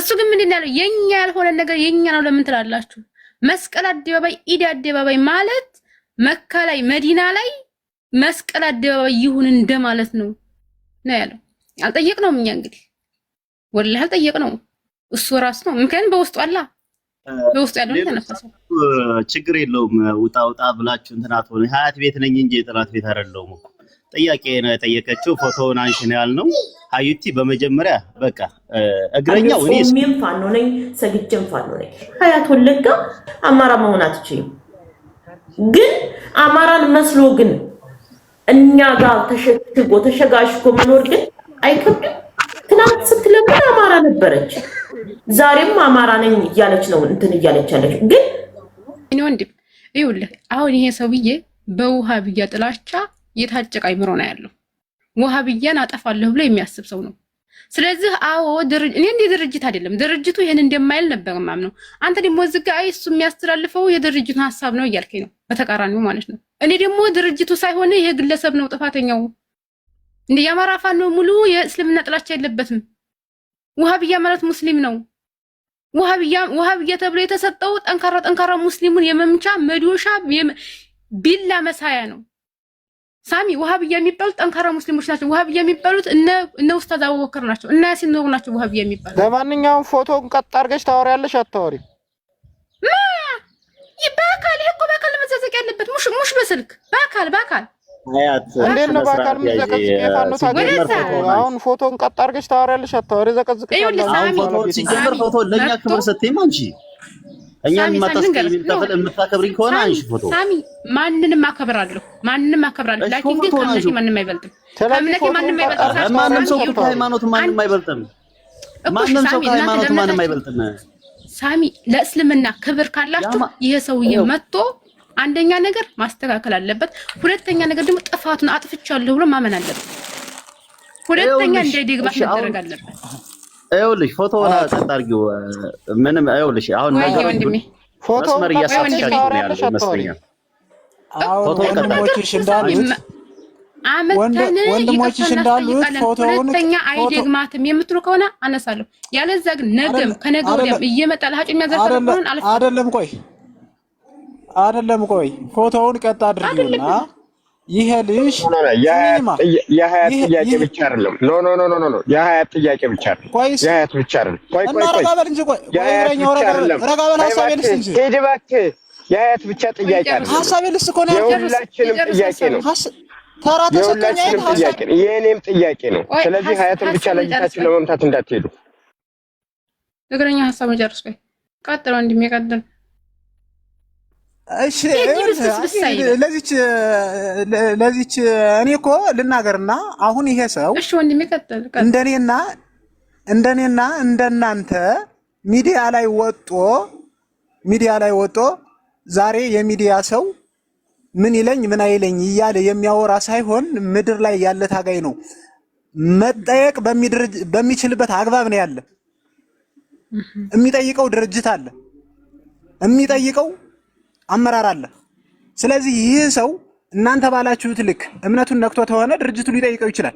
እሱ ግን ምንድን ያለው የኛ ያልሆነ ነገር የኛ ነው ለምን ትላላችሁ? መስቀል አደባባይ ኢድ አደባባይ ማለት መካ ላይ መዲና ላይ መስቀል አደባባይ ይሁን እንደማለት ነው ያለው። አልጠየቅነውም እኛ እንግዲህ ወላሂ አልጠየቅነውም። እሱ ራስ ነው ምክንያቱም በውስጡ አላ በውስጡ ያለው ተነፈሰው ችግር የለውም። ውጣ ብላችሁ እንትና አትሆኑ። ሀያት ቤት ነኝ እንጂ የጥላት ቤት አይደለሁም። ጥያቄ ነው የጠየቀችው። ፎቶውን አንሺ ነው ያልነው። ሀዩቲ በመጀመሪያ በቃ እግረኛው እኔም ፋኖ ነኝ፣ ሰግጄም ፋኖ ነኝ። ሀያት ወለጋ አማራ መሆን አትችልም። ግን አማራን መስሎ ግን እኛ ጋር ተሸጋሽጎ መኖር ግን አይከብድም። ትናንት ስትለምን አማራ ነበረች፣ ዛሬም አማራ ነኝ እያለች ነው እንትን እያለች ያለች። ግን እኔ ወንድም ይኸውልህ አሁን ይሄ ሰውዬ በውሃብያ ጥላቻ የታጨቀ አይምሮ ነው ያለው። ውሃብያን አጠፋለሁ ብሎ የሚያስብ ሰው ነው። ስለዚህ አዎ እኔ እንደ ድርጅት አይደለም ድርጅቱ ይሄን እንደማይል ነበር ማምነው። አንተ ደግሞ እዚህ ጋር እሱ የሚያስተላልፈው የድርጅቱን ሐሳብ ነው እያልከኝ ነው፣ በተቃራኒው ማለት ነው። እኔ ደግሞ ድርጅቱ ሳይሆን ይሄ ግለሰብ ነው ጥፋተኛው። እንደ የአማራ ፋኖ ሙሉ የእስልምና ጥላቻ የለበትም። ውሃብያ ማለት ሙስሊም ነው። ውሃብያ ተብሎ የተሰጠው ጠንካራ ሙስሊሙን የመምቻ መዶሻ ቢላ መሳያ ነው። ሳሚ ውሃብያ የሚባሉት ጠንካራ ሙስሊሞች ናቸው። ውሃብያ የሚባሉት እነ ኡስታዝ አቡበከር ናቸው እና ያሲን ኑሩ ናቸው ውሃብያ የሚባሉት። ለማንኛውም ፎቶን ቀጥ አድርገሽ ታወሪያለሽ አታወሪም? በአካል እኮ በአካል መዘዘቅ ያለበት ሙሽ በስልክ በአካል ሀያት እንዴት ነው በአካል መዘቀዝቅ? የፋኖ ታገኘ አሁን ፎቶን ቀጥ አድርገሽ ታወሪያለሽ አታወሪ? ዘቀዝቅሻለሁ። አሁን ሲጀምር ፎቶ ለኛ ክብር ሰጥተኝ አንቺ እኛን የምታከብሪኝ ከሆነ አንቺ ፎቶ ሳሚ ማንንም አከብራለሁ ላኪን ግን ከእምነቴ ማንንም አይበልጥም። ከእምነቴ ማንንም አይበልጥም። ማንም ሰው ከሃይማኖት ማንንም አይበልጥም። ማንም አይበልጥም። ሳሚ ለእስልምና ክብር ካላችሁ ይሄ ሰውዬ መጥቶ አንደኛ ነገር ማስተካከል አለበት። ሁለተኛ ነገር ደግሞ ጥፋቱን አጥፍቻለሁ ብሎ ማመን አለበት። ሁለተኛ እንዳይደግባት መደረግ አለበት። አይውልሽ ፎቶውን አጣርጊው ምንም አይውልሽ። አሁን ነገር ፎቶ መስመር እያሳተሻችሁ ነው ያለው መስለኛል። ወንድሞችሽ እንዳሉት ፎቶውን ሁለተኛ አይደግማትም የምትሉ ከሆነ አነሳለሁ። ያለዛ ግን ነገም ከነገ ወዲያም እየመጣ ለሀጭ የሚያዘርፈው ከሆነ አይደለም ቆይ ፎቶውን ቀጥ አድርጊውና ይሄ ልጅ የሀያት ጥያቄ ብቻ አይደለም። ኖ የሀያት ጥያቄ ብቻ አይደለም። የሀያት ብቻ አይደለም። ቆይ ረጋበል እንጂ ቆይ ረጋበል ሐሳቤ ልስ እንጂ ሂድ እባክህ። የሀያት ብቻ ጥያቄ አይደለም። ሐሳቤ ልስ እኮ ነው። የሁላችንም ጥያቄ ነው። ተራ ተሰጠኝ ጥያቄ ነው። የእኔም ጥያቄ ነው። ስለዚህ ሀያትን ብቻ ለይታችሁ ለመምታት እንዳትሄዱ። እግረኛ ሐሳብ መጨረስ ቆይ ቀጥሎ እንደሚቀጥል እሺ ለዚች እኔ እኮ ልናገርና አሁን ይሄ ሰው እሺ ወንድሜ ቀጥል እንደኔና እንደናንተ ሚዲያ ላይ ወጦ ዛሬ የሚዲያ ሰው ምን ይለኝ ምን አይለኝ እያለ የሚያወራ ሳይሆን ምድር ላይ ያለ ታጋይ ነው። መጠየቅ በሚችልበት አግባብ ነው ያለ። የሚጠይቀው ድርጅት አለ፣ የሚጠይቀው አመራር አለ። ስለዚህ ይህ ሰው እናንተ ባላችሁት ልክ እምነቱን ነክቶ ተሆነ ድርጅቱ ሊጠይቀው ይችላል።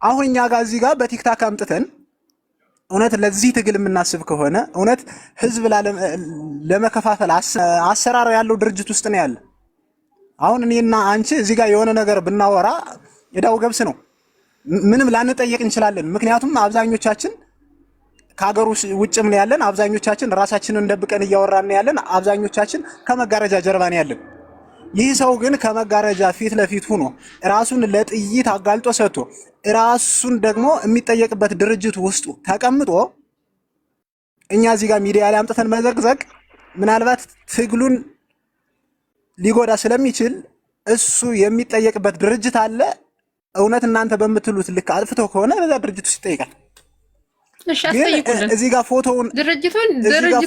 አሁን እኛ ጋር እዚህ ጋር በቲክታክ አምጥተን እውነት ለዚህ ትግል የምናስብ ከሆነ እውነት ህዝብ ለመከፋፈል አሰራር ያለው ድርጅት ውስጥ ነው ያለ። አሁን እኔና አንቺ እዚህ ጋር የሆነ ነገር ብናወራ እዳው ገብስ ነው፣ ምንም ላንጠየቅ እንችላለን። ምክንያቱም አብዛኞቻችን ከሀገር ውጭም ነው ያለን፣ አብዛኞቻችን ራሳችንን ደብቀን እያወራን ነው ያለን፣ አብዛኞቻችን ከመጋረጃ ጀርባ ነው ያለን። ይህ ሰው ግን ከመጋረጃ ፊት ለፊት ሆኖ ራሱን ለጥይት አጋልጦ ሰጥቶ ራሱን ደግሞ የሚጠየቅበት ድርጅት ውስጥ ተቀምጦ እኛ እዚህ ጋር ሚዲያ ላይ አምጥተን መዘግዘግ ምናልባት ትግሉን ሊጎዳ ስለሚችል እሱ የሚጠየቅበት ድርጅት አለ። እውነት እናንተ በምትሉት ልክ አጥፍቶ ከሆነ በዛ ድርጅት ውስጥ ይጠይቃል። እሺ አስጠይቁልን። እዚህ ጋር ፎቶውን ድርጅቱ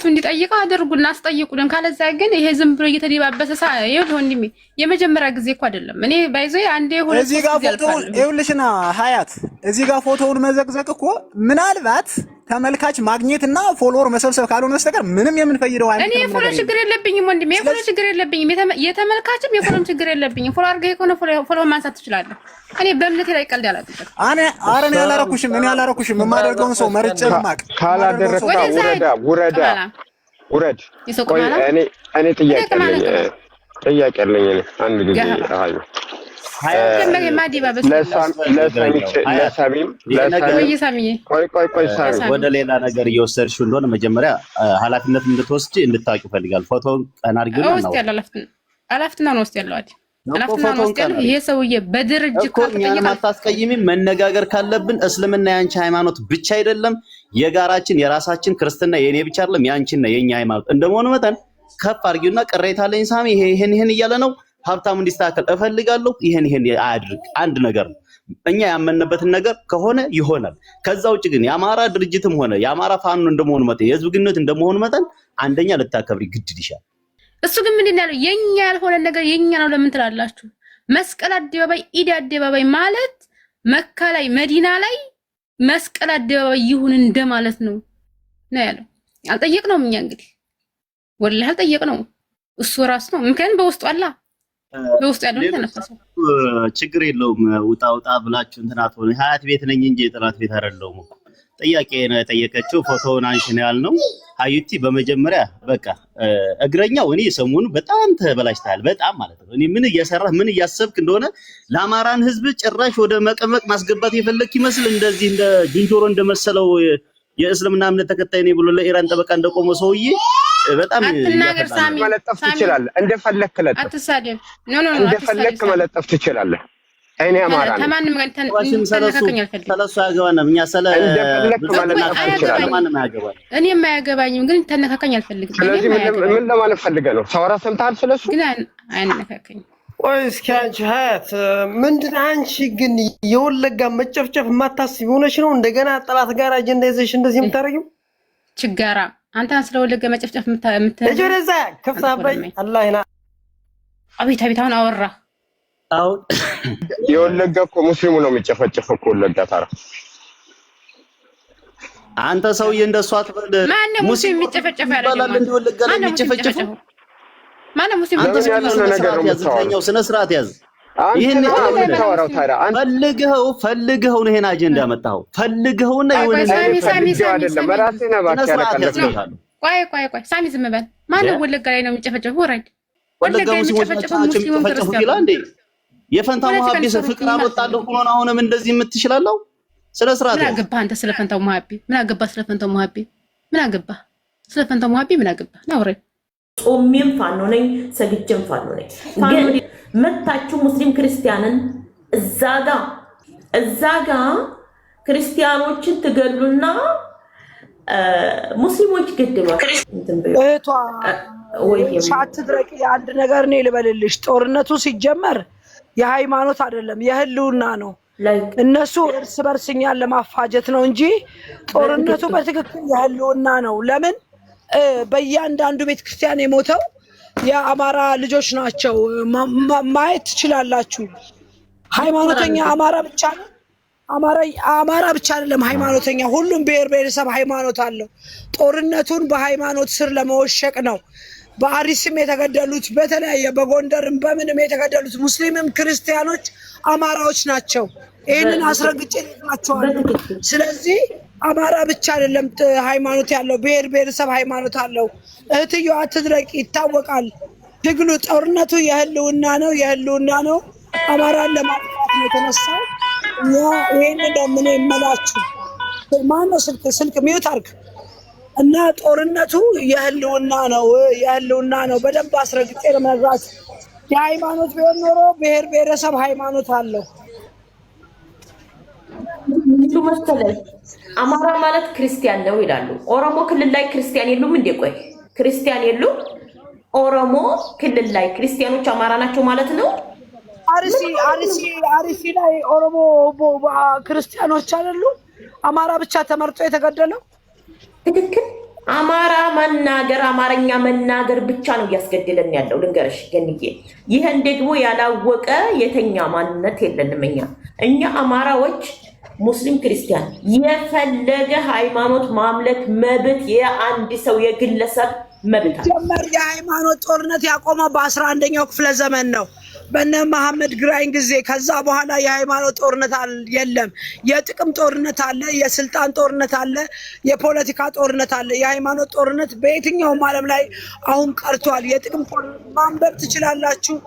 እንዲጠይቀው አድርጉና አስጠይቁልን። ካለዛ ግን ይሄ ዝም ብሎ እየተደባበሰ ይኸው ወንድሜ የመጀመሪያ ጊዜ እኮ አይደለም። እኔ ባይዞ አንዴ ሁለት እዚህ ጋር ፎቶውን ይኸውልሽና ሀያት እዚህ ጋር ፎቶውን መዘግዘቅ እኮ ምናልባት ተመልካች ማግኘትና ፎሎወር መሰብሰብ ካልሆነ በስተቀር ምንም የምንፈይደው አይደለም። እኔ ፎሎ ችግር የለብኝም ወንድሜ፣ ፎሎ ችግር የለብኝም። የተመልካችም የፎሎም ችግር የለብኝም። ፎሎ አድርገህ ከሆነ ፎሎ ማንሳት ትችላለህ። እኔ በእምነቴ ላይ ቀልድ አላውቅም። እኔ አላረኩሽም። የማደርገውን ሰው መርጬ ማቅ ካላደረግካ ውረድ። ቆይ እኔ ጥያቄ አለኝ። አንድ ጊዜ አሃዩ ወደ ሌላ ነገር እየወሰድሽው እንደሆነ መጀመሪያ ኃላፊነት እንድትወስጂ እንድታውቂ ይፈልጋል። ፎቶውን ቀና አድርጊው ነው ኃላፊነቱን ወስድ ያለው ይሄ ሰውዬ በድርጅት ካልተጠየቀ ማታስቀይሚ መነጋገር ካለብን እስልምና ያንቺ ሃይማኖት ብቻ አይደለም፣ የጋራችን የራሳችን ክርስትና የኔ ብቻ አይደለም፣ ያንቺና የኛ ሃይማኖት እንደመሆኑ መጠን ከፍ አድርጊውና ቅሬታ አለኝ ሳሚ ይሄን እያለ ነው ሀብታሙ እንዲስተካከል እፈልጋለሁ። ይሄን አያድርግ። አንድ ነገር ነው። እኛ ያመነበትን ነገር ከሆነ ይሆናል። ከዛ ውጭ ግን የአማራ ድርጅትም ሆነ የአማራ ፋኖ እንደመሆኑ መጠን የህዝብ ግንኙነት እንደመሆኑ መጠን አንደኛ ልታከብሪ ግድ ይልሻል። እሱ ግን ምንድን ያለው የኛ ያልሆነ ነገር የኛ ነው ለምን ትላላችሁ? መስቀል አደባባይ ኢድ አደባባይ ማለት መካ ላይ መዲና ላይ መስቀል አደባባይ ይሁን እንደማለት ነው ያለው። አልጠየቅነውም እኛ እንግዲህ ወላሂ አልጠየቅነውም። እሱ ራስ ነው ምክንያቱም በውስጡ አላ በውስጡ ያለው ተነፈሰው ችግር የለውም። ውጣ ብላችሁ እንትና አትሆኑ። ሀያት ቤት ነኝ እንጂ የጥላት ቤት አይደለሁም እኮ። ጥያቄ ነው የጠየቀችው። ፎቶውን አንሺ ነው ያልነው። ሀዩቲ በመጀመሪያ በቃ እግረኛው እኔ ሰሞኑን በጣም ተበላሽታል። በጣም ማለት ነው። እኔ ምን እያሰራህ ምን እያሰብክ እንደሆነ ለአማራን ህዝብ ጭራሽ ወደ መቀመቅ ማስገባት የፈለክ ይመስል እንደዚህ እንደ ዝንጀሮ እንደመሰለው የእስልምና እምነት ተከታይ ነኝ ብሎ ለኢራን ጠበቃ እንደቆመ ሰውዬ በጣም አትናገር። ሳሚ መለጠፍ ትችላለህ፣ እንደፈለክ ለጥፍ። አትሳደብ። እንደፈለክ መለጠፍ ትችላለህ። እኔ አማራ ነኝ። ተማንም ጋር ተነካከኝ አልፈልግም። ሰለሱ ያገባናል። እኛ ሰለ እንደፈለክ መለጠፍ ትችላለህ። ማንም አያገባኝ። እኔም አያገባኝም፣ ግን ተነካከኝ አልፈልግም። ስለዚህ ምን ለማለት ፈልገህ ነው? ሳወራ ሰምተሃል? ስለሱ ግን አይነካከኝ። ቆይ እስኪ አንቺ ሀያት ምንድን አንቺ ግን የወለጋ መጨፍጨፍ የማታስቢ ሆነሽ ነው እንደገና ጠላት ጋር አጀንዳ ይዘሽ እንደዚህ የምታረጊው? ችጋራ አንተ ስለወለጋ መጨፍጨፍ ለጀረዛ ከፍታ አባይ አላህና አቤት አሁን አወራ። አሁን የወለጋ እኮ ሙስሊሙ ነው የሚጨፈጨፈው እኮ ወለጋ። ታራ አንተ ሰውዬ እንደሷ አትበል። ሙስሊም የሚጨፈጨፍ ያለው ወለጋ ላይ የሚጨፈጨፈው ማነው? ሙስሊም ያዝኛው ስነ ስርዓት ያዝ። ይሄን ታወራው ታዲያ ፈልገው ነው ይሄን አጀንዳ ያመጣው። ፈልገውና ይሁን ሳሚ አይደለም ራስህ ነህ ባካለከለከለ። ቆይ ሳሚ ዝም በል። ማነው ወለጋ ላይ ነው የሚጨፈጨፈው? ወራጅ ወለጋ ሙስሊሞች የሚጨፈጨፉ ይላል እንዴ? የፈንታው መሐቢስ ፍቅር አወጣለሁ ብሎ ነው አሁንም እንደዚህ የምትችላለው? ስለ ስርዓት ምን አገባህ አንተ? ስለ ፈንታው መሐቢ ምን አገባህ? ስለ ፈንታው መሐቢ ምን አገባህ? ስለ ፈንታው መሐቢ ምን አገባህ? ናውሬ ጾሜም ፋኖ ነኝ፣ ሰግጄም ፋኖ ነኝ። ግን መታችሁ ሙስሊም ክርስቲያንን እዛ ጋ ክርስቲያኖችን ትገሉና ሙስሊሞች ገድሏል። እህቷ ሳትድረቂ አንድ ነገር ነው ልበልልሽ። ጦርነቱ ሲጀመር የሃይማኖት አይደለም የህልውና ነው። እነሱ እርስ በርስኛን ለማፋጀት ነው እንጂ ጦርነቱ በትክክል የህልውና ነው። ለምን በእያንዳንዱ ቤተክርስቲያን የሞተው የአማራ ልጆች ናቸው። ማየት ትችላላችሁ። ሃይማኖተኛ አማራ ብቻ ነው። አማራ ብቻ አይደለም ሃይማኖተኛ፣ ሁሉም ብሔር ብሔረሰብ ሃይማኖት አለው። ጦርነቱን በሃይማኖት ስር ለመወሸቅ ነው። በአሪስም የተገደሉት በተለያየ በጎንደርም በምንም የተገደሉት ሙስሊምም ክርስቲያኖች አማራዎች ናቸው። ይህንን አስረግጬ ልላቸዋለሁ። ስለዚህ አማራ ብቻ አይደለም ሃይማኖት ያለው፣ ብሔር ብሔረሰብ ሃይማኖት አለው። እህትየዋ አትድረቂ፣ ይታወቃል። ትግሉ ጦርነቱ የህልውና ነው። አማራን ለማጥፋት ነው የተነሳው። እኛ ይሄንን ደግሞ የምላችሁ ማነው ስልክ ሚውት አድርግ እና ጦርነቱ የህልውና ነው። በደንብ አስረግጬ ለመነግራችሁ። የሃይማኖት ቢሆን ኖሮ ብሔር ብሔረሰብ ሃይማኖት አለው። መሰለኝ አማራ ማለት ክርስቲያን ነው ይላሉ። ኦሮሞ ክልል ላይ ክርስቲያን የሉም እንዴ? ቆይ ክርስቲያን የሉም? ኦሮሞ ክልል ላይ ክርስቲያኖች አማራ ናቸው ማለት ነው? አርሲ ላይ ኦሮሞ ክርስቲያኖች አይደሉ? አማራ ብቻ ተመርጦ የተገደለው? ትክክል። አማርኛ መናገር ብቻ ነው እያስገደለን ያለው። ልንገርሽ ገንዬ፣ ይሄን ደግሞ ያላወቀ የተኛ ማንነት የለንም። እኛ አማራዎች ሙስሊም ክርስቲያን የፈለገ ሃይማኖት ማምለክ መብት የአንድ ሰው የግለሰብ መብት ነው። ጀመር የሃይማኖት ጦርነት ያቆመው በ11ኛው ክፍለ ዘመን ነው በነ መሐመድ ግራኝ ጊዜ። ከዛ በኋላ የሃይማኖት ጦርነት የለም። የጥቅም ጦርነት አለ፣ የስልጣን ጦርነት አለ፣ የፖለቲካ ጦርነት አለ። የሃይማኖት ጦርነት በየትኛውም ዓለም ላይ አሁን ቀርቷል። የጥቅም ጦርነት ማንበብ ትችላላችሁ።